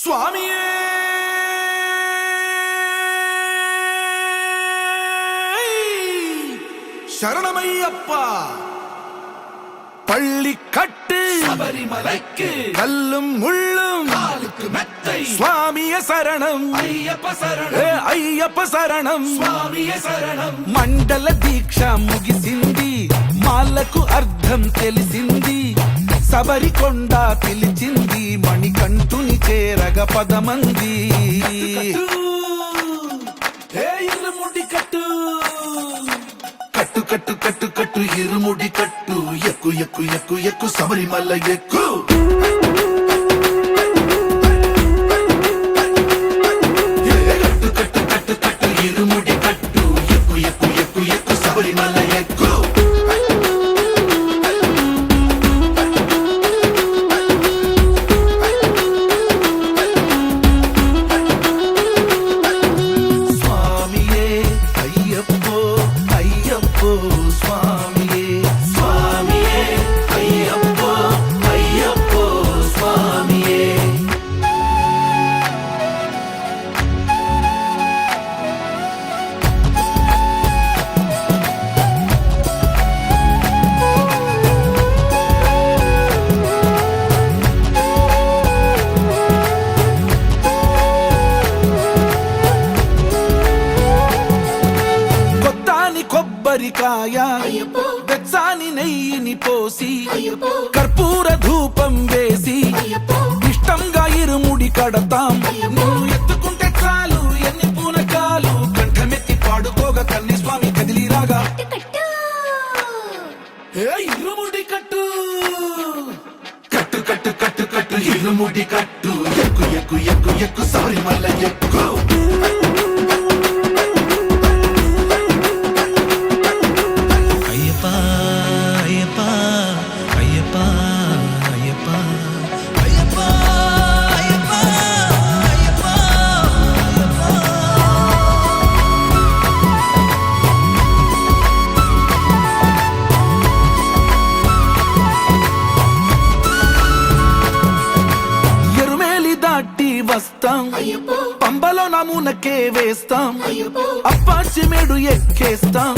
சுவாமியே சரணமையப்பா. பள்ளி கட்டு சபரிமலைக்கு கல்லும் முள்ளும் காலுக்கு மெத்தை. சுவாமிய சரணம் ஐயப்ப சரணம் ஐயப்ப சரணம் స్వామియ శరణం. మండల దీక్ష ముగిసింది, మాలకు అర్థం తెలిసింది, సబరికొండ పిలిచింది, మణికంఠుని చేరగ పదమంది. ఇరుముడి కట్టు కట్టు కట్టు కట్టు కట్టు ఇరుముడి కట్టు, ఎక్కు ఎక్కు ఎక్కు ఎక్కు శబరిమల ఎక్కు. కట్టు కట్టు కట్టు కట్టు ఇరుముడి కట్టు, ఎక్కు ఎక్కు ఎక్కు ఎక్కు శబరిమల ఎక్కు. స్వామియే అయ్యప్పో అయ్యప్పో స్వామియే స్వామియే అయ్యప్పో అయ్యప్పో స్వామియే. కొత్తాని కొబ్బరికాయ వెచ్చాని నెయ్యిని పోసి కర్పూర ధూపం వేసి ఇష్టంగా ఇరుముడి కడతాం. నువ్వు ఎత్తుకుంటే చాలు ఎన్ని పూనకాలు, కంఠమెత్తి పాడుకోగా కన్ని స్వామి కదిలిరాగా. ఇరుముడి కట్టు కట్టు కట్టు కట్టు కట్టు ఇరుముడి కట్టు, ఎక్కు ఎక్కు ఎక్కు ఎక్కు శబరిమల ఎక్కు. అయ్యప్ప అయ్యప్ప అయ్యప్ప అయ్యప్ప అయ్యప్ప అయ్యప్ప అయ్యప్ప ఎరుమేలి దాటి వస్తాం, పంబలో నమూనకే వేస్తాం, అప్పాచిమేడు ఎక్కేస్తాం,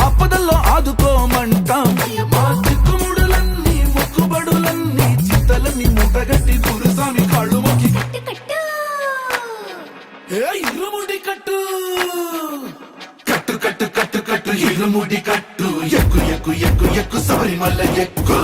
ఆపదల్లో ఆదుకోమంటాం. మా చిక్కుముడులన్నీ మొక్కుబడులన్నీ చింతలన్నీ మూటగట్టి గురుస్వామి కాళ్ళు మొక్కి ఇరుముడి కట్టు కట్టు కట్టు కట్టు కట్టు ఇరుముడి కట్టు, ఎక్కు ఎక్కు ఎక్కు ఎక్కు శబరిమల ఎక్కు.